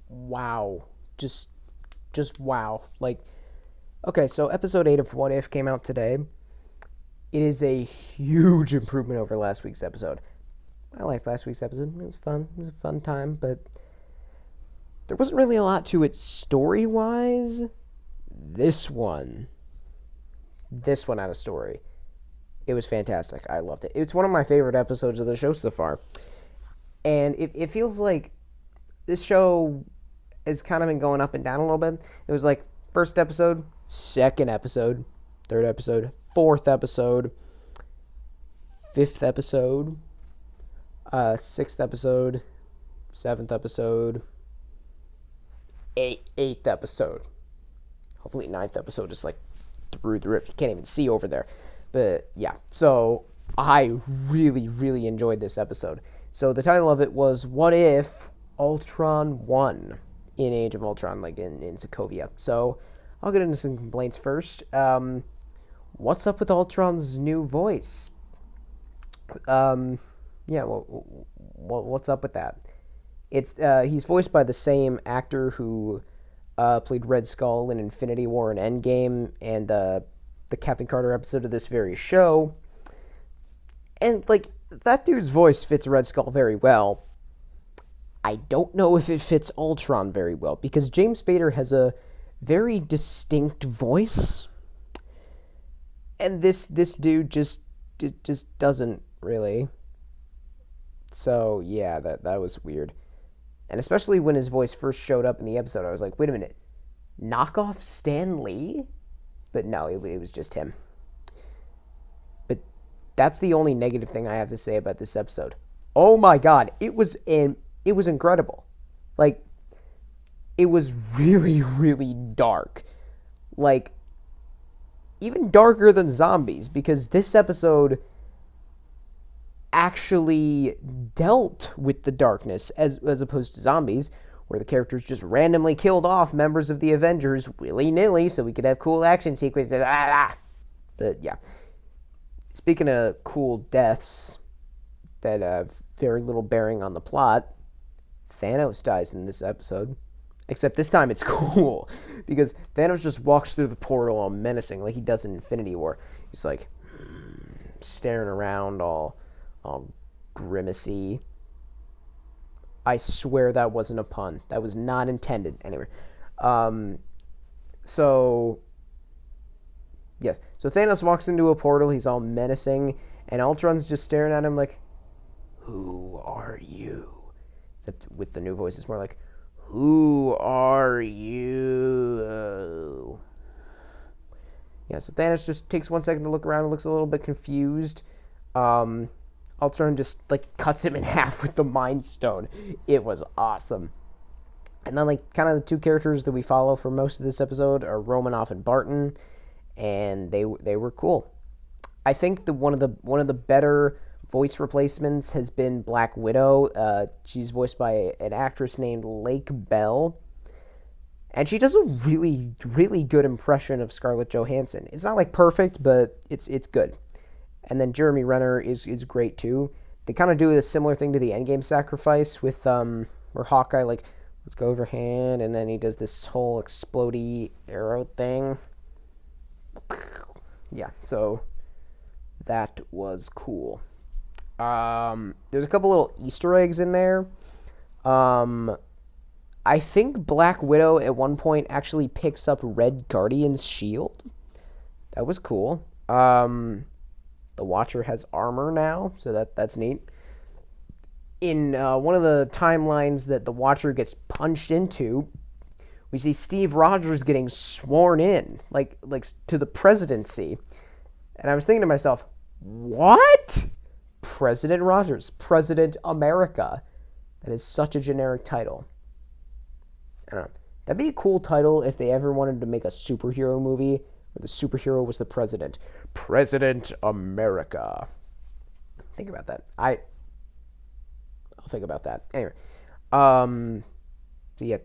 wow. Just just wow. Like, okay, so episode 8 of What If came out today. It is a huge improvement over last week's episode. I liked last week's episode. It was fun. It was a fun time, but there wasn't really a lot to it story-wise. This one, this one had a story. It was fantastic. I loved it. It's one of my favorite episodes of the show so far. And it feels like this show has kind of been going up and down a little bit. It was like first episode, second episode, third episode, fourth episode, fifth episode, sixth episode, seventh episode, eighth episode. Hopefully ninth episode is like through the roof. You can't even see over there. But yeah, so I really, really enjoyed this episode. So the title of it was What If Ultron Won in Age of Ultron, like in Sokovia. So I'll get into some complaints first. What's up with Ultron's new voice? Yeah, what's up with that? It's he's voiced by the same actor who played Red Skull in Infinity War and Endgame, and the Captain Carter episode of this very show. And like that dude's voice fits Red Skull very well. I don't know if it fits Ultron very well because James Spader has a very distinct voice, and this dude just doesn't really. So yeah, that was weird, and especially when his voice first showed up in the episode, I was like, wait a minute, knockoff Stan Lee? But no, it was just him. But that's the only negative thing I have to say about this episode. Oh my god, it was incredible. Like, it was really, really dark. Like, even darker than zombies, because this episode actually dealt with the darkness as opposed to zombies, where the characters just randomly killed off members of the Avengers willy-nilly so we could have cool action sequences. But yeah. Speaking of cool deaths that have very little bearing on the plot, Thanos dies in this episode. Except this time it's cool, because Thanos just walks through the portal all menacing like he does in Infinity War. He's like, staring around all grimacy. I swear that wasn't a pun. That was not intended. Anyway. So Thanos walks into a portal. He's all menacing. And Ultron's just staring at him like, who are you? Except with the new voice, it's more like, who are you? Yeah, so Thanos just takes 1 second to look around and looks a little bit confused. Ultron just, like, cuts him in half with the Mind Stone. It was awesome. And then, like, kind of the two characters that we follow for most of this episode are Romanoff and Barton, and they were cool. I think one of the better voice replacements has been Black Widow. She's voiced by an actress named Lake Bell, and she does a really, really good impression of Scarlett Johansson. It's not, like, perfect, but it's good. And then Jeremy Renner is great too. They kind of do a similar thing to the Endgame sacrifice with where Hawkeye like, let's go overhand, and then he does this whole explodey arrow thing. Yeah, so that was cool. There's a couple little Easter eggs in there. I think Black Widow at one point actually picks up Red Guardian's shield. That was cool. The Watcher has armor now, so that's neat. In one of the timelines that the Watcher gets punched into, we see Steve Rogers getting sworn in, like to the presidency. And I was thinking to myself, what? President Rogers, President America. That is such a generic title. I don't know. That'd be a cool title if they ever wanted to make a superhero movie where the superhero was the president. President America. Think about that. I'll think about that. Anyway. So yeah,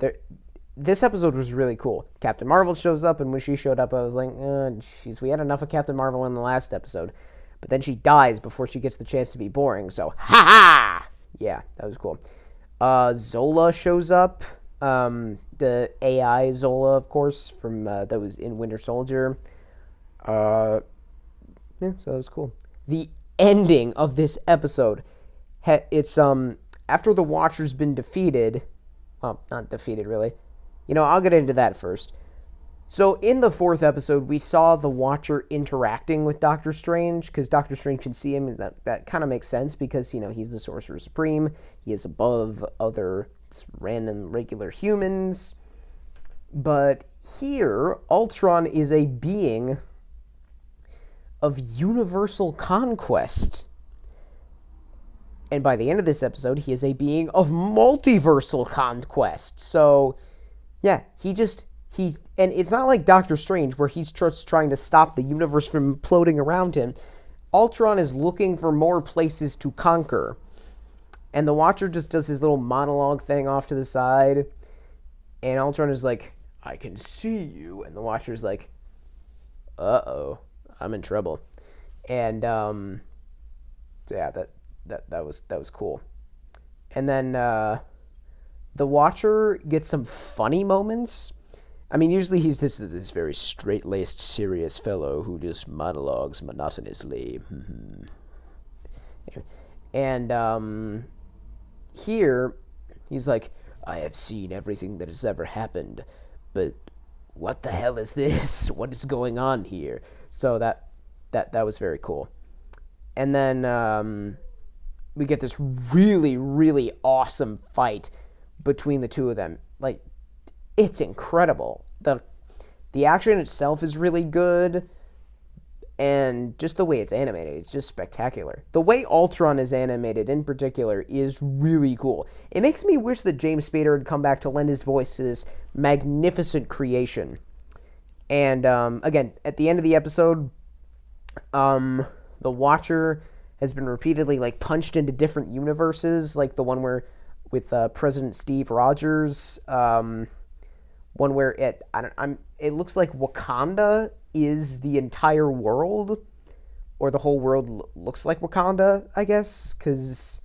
this episode was really cool. Captain Marvel shows up, and when she showed up, I was like, jeez, we had enough of Captain Marvel in the last episode. But then she dies before she gets the chance to be boring, so ha-ha! Yeah, that was cool. Zola shows up. The AI Zola, of course, from that was in Winter Soldier. Yeah, so that was cool. The ending of this episode, it's after the Watcher's been defeated. Well, not defeated really. I'll get into that first. So in the fourth episode, we saw the Watcher interacting with Doctor Strange because Doctor Strange can see him, and that kind of makes sense because he's the Sorcerer Supreme. He is above other random regular humans. But here, Ultron is a being of universal conquest. And by the end of this episode, he is a being of multiversal conquest. So, yeah, and it's not like Doctor Strange where he's just trying to stop the universe from imploding around him. Ultron is looking for more places to conquer. And the Watcher just does his little monologue thing off to the side. And Ultron is like, I can see you. And the Watcher's like, uh-oh, I'm in trouble. And, so yeah, that was cool. And then, the Watcher gets some funny moments. I mean, usually he's this very straight-laced, serious fellow who just monologues monotonously. And here, he's like, I have seen everything that has ever happened, but what the hell is this? What is going on here? So that was very cool. And then we get this really, really awesome fight between the two of them. Like, it's incredible. The action itself is really good, and just the way it's animated, it's just spectacular. The way Ultron is animated, in particular, is really cool. It makes me wish that James Spader had come back to lend his voice to this magnificent creation. And, again, at the end of the episode, the Watcher has been repeatedly, punched into different universes, like the one where, with President Steve Rogers, one where it looks like Wakanda is the entire world, or the whole world looks like Wakanda, I guess, because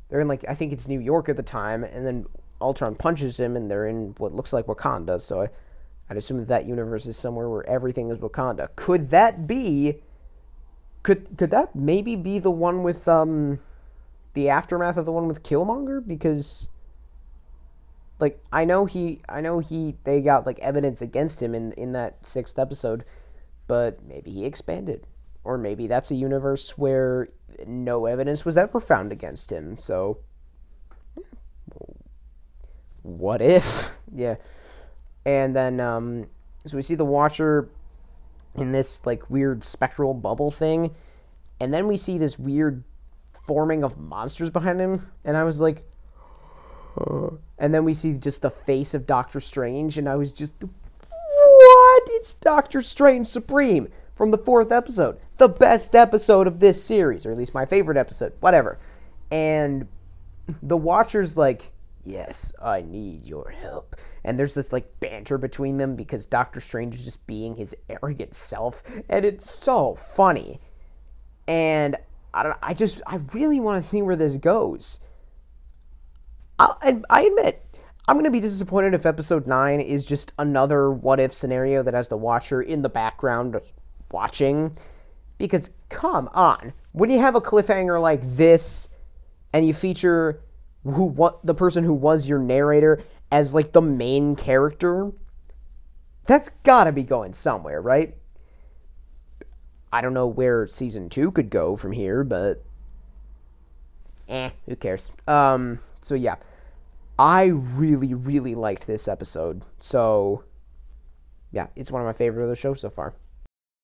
they're in, I think it's New York at the time, and then Ultron punches him, and they're in what looks like Wakanda, so I'd assume that universe is somewhere where everything is Wakanda. Could that maybe be the one with, the aftermath of the one with Killmonger? Because I know they got evidence against him in that sixth episode, but maybe he expanded, or maybe that's a universe where no evidence was ever found against him. So what if? Yeah. And then so we see the Watcher in this weird spectral bubble thing, and then we see this weird forming of monsters behind him, and I was like, and then we see just the face of Doctor Strange, and I was just, what? It's Doctor Strange Supreme from the fourth episode. The best episode of this series, or at least my favorite episode, whatever. And the Watcher's like, yes, I need your help. And there's this banter between them because Doctor Strange is just being his arrogant self, and it's so funny. And I really want to see where this goes. I admit, I'm going to be disappointed if episode 9 is just another what-if scenario that has the Watcher in the background watching. Because, come on, when you have a cliffhanger like this, and you feature the person who was your narrator as, the main character, that's gotta be going somewhere, right? I don't know where season 2 could go from here, but who cares? So yeah, I really, really liked this episode. So yeah, it's one of my favorite of the show so far.